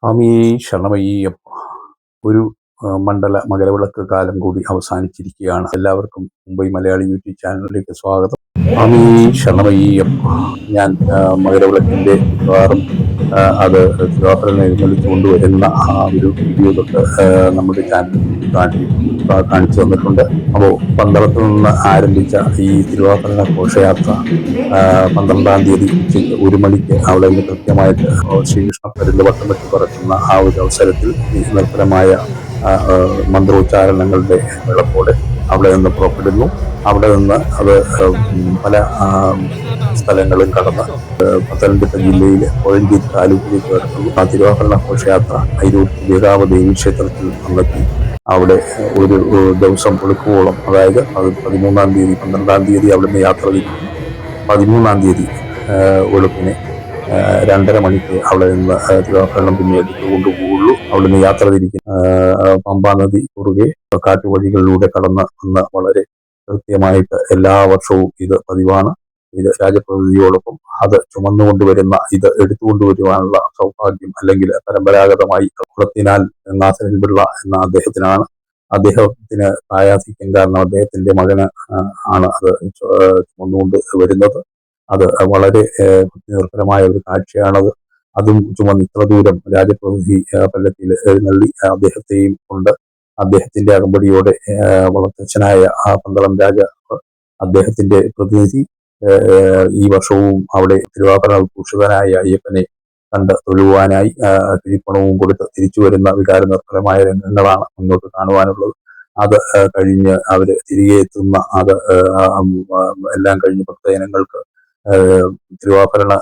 സ്വാമി ശരണമയ്യപ്പ. ഒരു മണ്ഡല മകരവിളക്ക് കാലം കൂടി അവസാനിച്ചിരിക്കുകയാണ്. എല്ലാവർക്കും മുംബൈ മലയാളി യൂട്യൂബ് ചാനലിലേക്ക് സ്വാഗതം. സ്വാമി ശരണമയ്യപ്പ. ഞാൻ മകരവിളക്കിന്റെ മിക്കവാറും അത് തിരുവാഭരണം എഴുന്നള്ളിച്ചു കൊണ്ടുവരുന്ന ആ ഒരു വീഡിയോ തൊട്ട് നമ്മുടെ ചാനലിൽ കാണിച്ചു തന്നിട്ടുണ്ട്. അപ്പോൾ പന്തളത്ത് നിന്ന് ആരംഭിച്ച ഈ തിരുവാഭരണ ഘോഷയാത്ര 12-ാം തീയതി ഉച്ചയ്ക്ക് 1 മണിക്ക് അവിടെ നിന്ന് കൃത്യമായിട്ട് ശ്രീകൃഷ്ണ പരുന്ത് വട്ടം വെട്ടി പറക്കുന്ന ആ ഒരു അവസരത്തിൽ നിർഭരമായ മന്ത്രോച്ചാരണങ്ങളുടെ വെള്ളപ്പോടെ അവിടെ നിന്ന് പുറപ്പെടുന്നു. അവിടെ നിന്ന് അത് പല സ്ഥലങ്ങളും കടന്ന് പത്തനംതിട്ട ജില്ലയിലെ കോഴഞ്ചേരി താലൂക്കിലേക്ക് കടക്കുന്നു. ആ തിരുവാഭരണ ഘോഷയാത്ര അയിരൂർ ദേവ ദേവീ ക്ഷേത്രത്തിൽ വന്നെത്തി അവിടെ ഒരു ദിവസം വെളുക്കുവോളം, അതായത് 13-ാം തീയതി 12-ാം തീയതി അവിടെ നിന്ന് യാത്ര തിരിക്കും. 13-ാം തീയതി വെളുപ്പിനെ 2:30 മണിക്ക് അവിടെ നിന്ന് തിരുവാഭരണം പിന്നെ എടുത്തു കൊണ്ടുപോകുള്ളൂ. അവിടെ നിന്ന് യാത്ര തിരിക്കും. പമ്പാ നദി കുറുകെ കാട്ടുവഴികളിലൂടെ കടന്ന് വന്ന് വളരെ കൃത്യമായിട്ട് എല്ലാ വർഷവും ഇത് പതിവാണ്. ഇത് രാജപ്രതിനിധിയോടൊപ്പം അത് ചുമന്നുകൊണ്ടുവരുന്ന, ഇത് എടുത്തുകൊണ്ടുവരുവാനുള്ള സൗഭാഗ്യം അല്ലെങ്കിൽ പരമ്പരാഗതമായി കുളത്തിനാൽ നാസരൻ പിള്ള എന്ന അദ്ദേഹത്തിനാണ്. അദ്ദേഹത്തിന് പ്രായാധിക്യം കാരണം അദ്ദേഹത്തിന്റെ മകന് ആണ് അത് ചുമന്നുകൊണ്ട് വരുന്നത്. അത് വളരെ നിർഭരമായ ഒരു കാഴ്ചയാണത്. അതും ചുമന്ന് ഇത്ര ദൂരം രാജപ്രതിനിധി പല്ലക്കിൽ എഴുന്നള്ളി അദ്ദേഹത്തെയും കൊണ്ട് അദ്ദേഹത്തിന്റെ അകമ്പടിയോടെ വളർത്തച്ഛനായ പന്തളം രാജാവ്, അദ്ദേഹത്തിന്റെ പ്രതിനിധി ഈ വർഷവും അവിടെ തിരുവാഭരണ ഭൂഷിതനായ അയ്യപ്പനെ കണ്ട് തൊഴുവാനായി കിഴിപ്പണവും കൊടുത്ത് തിരിച്ചു വരുന്ന വികാരനിർഭരമായ രംഗങ്ങളാണ് മുന്നോട്ട് കാണുവാനുള്ളത്. അത് കഴിഞ്ഞ് അവര് തിരികെ എത്തുന്ന, അത് എല്ലാം കഴിഞ്ഞ് ഭക്തജനങ്ങൾക്ക് തിരുവാഭരണ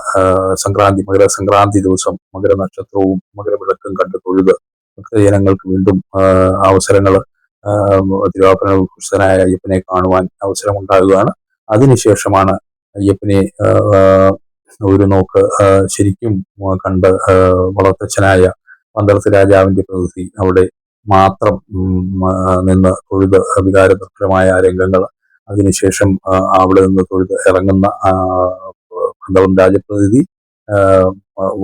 സംക്രാന്തി, മകരസംക്രാന്തി ദിവസം മകരനക്ഷത്രവും മകരവിളക്കും കണ്ട് തൊഴുത് ഭക്തജനങ്ങൾക്ക് വീണ്ടും അവസരങ്ങൾ തിരുവാഭരണ ഭൂഷിതനായ അയ്യപ്പനെ കാണുവാൻ അവസരമുണ്ടാകുകയാണ്. അതിനുശേഷമാണ് അയ്യപ്പനെ ഒരു നോക്ക് ശരിക്കും കണ്ട് വളർത്തച്ഛനായ പന്തളത്ത് രാജാവിന്റെ പ്രതിനിധി അവിടെ മാത്രം നിന്ന് തൊഴുത് വികാരനിർഭരമായ രംഗങ്ങൾ. അതിനുശേഷം അവിടെ നിന്ന് തൊഴുത് ഇറങ്ങുന്ന പന്തളം രാജപ്രതിനിധി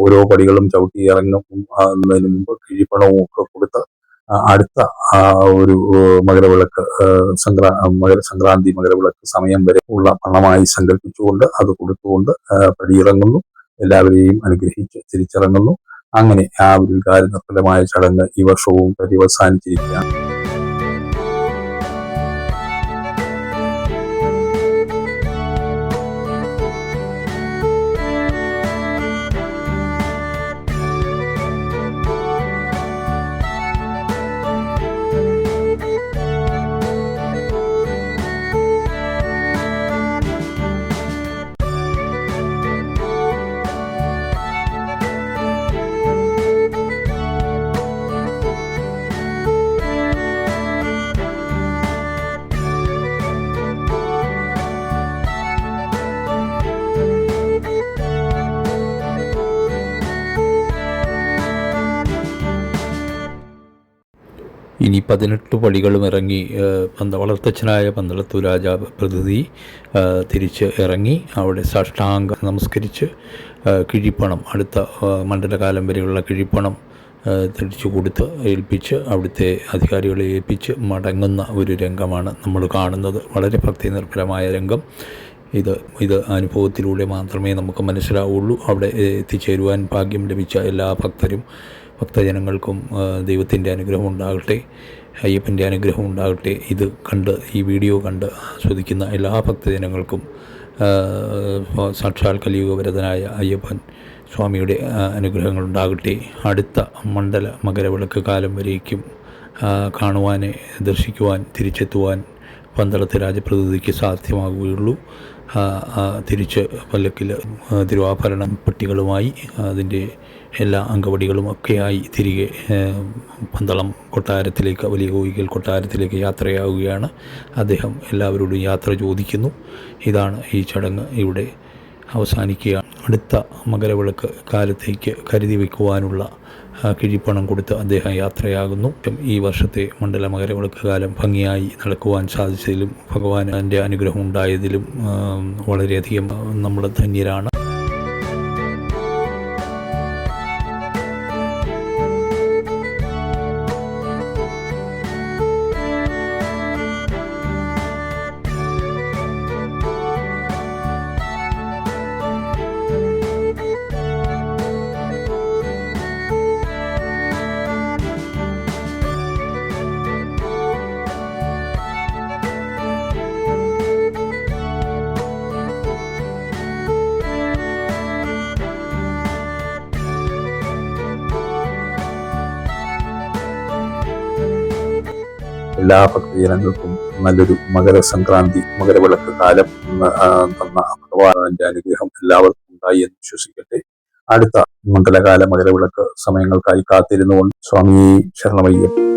ഓരോ പടികളും ചവിട്ടി ഇറങ്ങുന്നതിന് മുമ്പ് കിഴിപ്പണവും ഒക്കെ കൊടുത്ത് അടുത്ത ഒരു മകരവിളക്ക് മകരസംക്രാന്തി മകരവിളക്ക് സമയം വരെ ഉള്ള പണമായി സങ്കല്പിച്ചുകൊണ്ട് അത് കൊടുത്തുകൊണ്ട് പടിയിറങ്ങുന്നു. എല്ലാവരെയും അനുഗ്രഹിച്ച് തിരിച്ചിറങ്ങുന്നു. അങ്ങനെ ആ ഒരു വികാരനിർഭരമായ ചടങ്ങ് ഈ വർഷവും പര്യവസാനിച്ചിരിക്കുകയാണ്. ഇനി 18 പടികളും ഇറങ്ങി വളർത്തച്ഛനായ പന്തളത്തു രാജാവ് പ്രതിനിധി തിരിച്ച് ഇറങ്ങി അവിടെ സാഷ്ടാംഗം നമസ്കരിച്ച് കിഴിപ്പണം, അടുത്ത മണ്ഡലകാലം വരെയുള്ള കിഴിപ്പണം തിരിച്ചു കൊടുത്ത് ഏൽപ്പിച്ച് അവിടുത്തെ അധികാരികളെ ഏൽപ്പിച്ച് മടങ്ങുന്ന ഒരു രംഗമാണ് നമ്മൾ കാണുന്നത്. വളരെ ഭക്തി നിർഭരമായ രംഗം. ഇത് അനുഭവത്തിലൂടെ മാത്രമേ നമുക്ക് മനസ്സിലാവുള്ളൂ. അവിടെ എത്തിച്ചേരുവാൻ ഭാഗ്യം ലഭിച്ച എല്ലാ ഭക്തജനങ്ങൾക്കും ദൈവത്തിൻ്റെ അനുഗ്രഹം ഉണ്ടാകട്ടെ, അയ്യപ്പൻ്റെ അനുഗ്രഹം ഉണ്ടാകട്ടെ. ഈ വീഡിയോ കണ്ട് ആസ്വദിക്കുന്ന എല്ലാ ഭക്തജനങ്ങൾക്കും സാക്ഷാൽ കലിയുഗവരതനായ അയ്യപ്പൻ സ്വാമിയുടെ അനുഗ്രഹങ്ങൾ ഉണ്ടാകട്ടെ. അടുത്ത മണ്ഡല മകരവിളക്ക് കാലം വരേക്കും കാണുവാൻ, ദർശിക്കുവാൻ, തിരിച്ചെത്തുവാൻ പന്തളത്ത് രാജപ്രതിനിധിക്ക് സാധ്യമാകുകയുള്ളൂ. തിരിച്ച് പല്ലക്കിൽ തിരുവാഭരണ പെട്ടികളുമായി അതിൻ്റെ എല്ലാ അംഗവടികളുമൊക്കെയായി തിരികെ പന്തളം കൊട്ടാരത്തിലേക്ക്, വലിയ കോയിക്കൽ കൊട്ടാരത്തിലേക്ക് യാത്രയാവുകയാണ്. അദ്ദേഹം എല്ലാവരോടും യാത്ര ചോദിക്കുന്നു. ഇതാണ് ഈ ചടങ്ങ് ഇവിടെ അവസാനിക്കുകയാണ്. അടുത്ത മകരവിളക്ക് കാലത്തേക്ക് കരുതി വയ്ക്കുവാനുള്ള കിഴിപ്പണം കൊടുത്ത് അദ്ദേഹം യാത്രയാകുന്നു. ഈ വർഷത്തെ മണ്ഡല മകരവിളക്ക് കാലം ഭംഗിയായി നടക്കുവാൻ സാധിച്ചതിലും ഭഗവാന്റെ അനുഗ്രഹം ഉണ്ടായതിലും വളരെയധികം നമ്മൾ ധന്യരാണ്. എല്ലാ ഭക്തജനങ്ങൾക്കും നല്ലൊരു മകരസംക്രാന്തി മകരവിളക്ക് കാലം തന്ന ഭഗവാന്റെ അനുഗ്രഹം എല്ലാവർക്കും ഉണ്ടായി എന്ന് വിശ്വസിക്കട്ടെ. അടുത്ത മണ്ഡലകാല മകരവിളക്ക് സമയങ്ങൾക്കായി കാത്തിരുന്നുകൊണ്ട് സ്വാമി ശരണമയ്യപ്പ.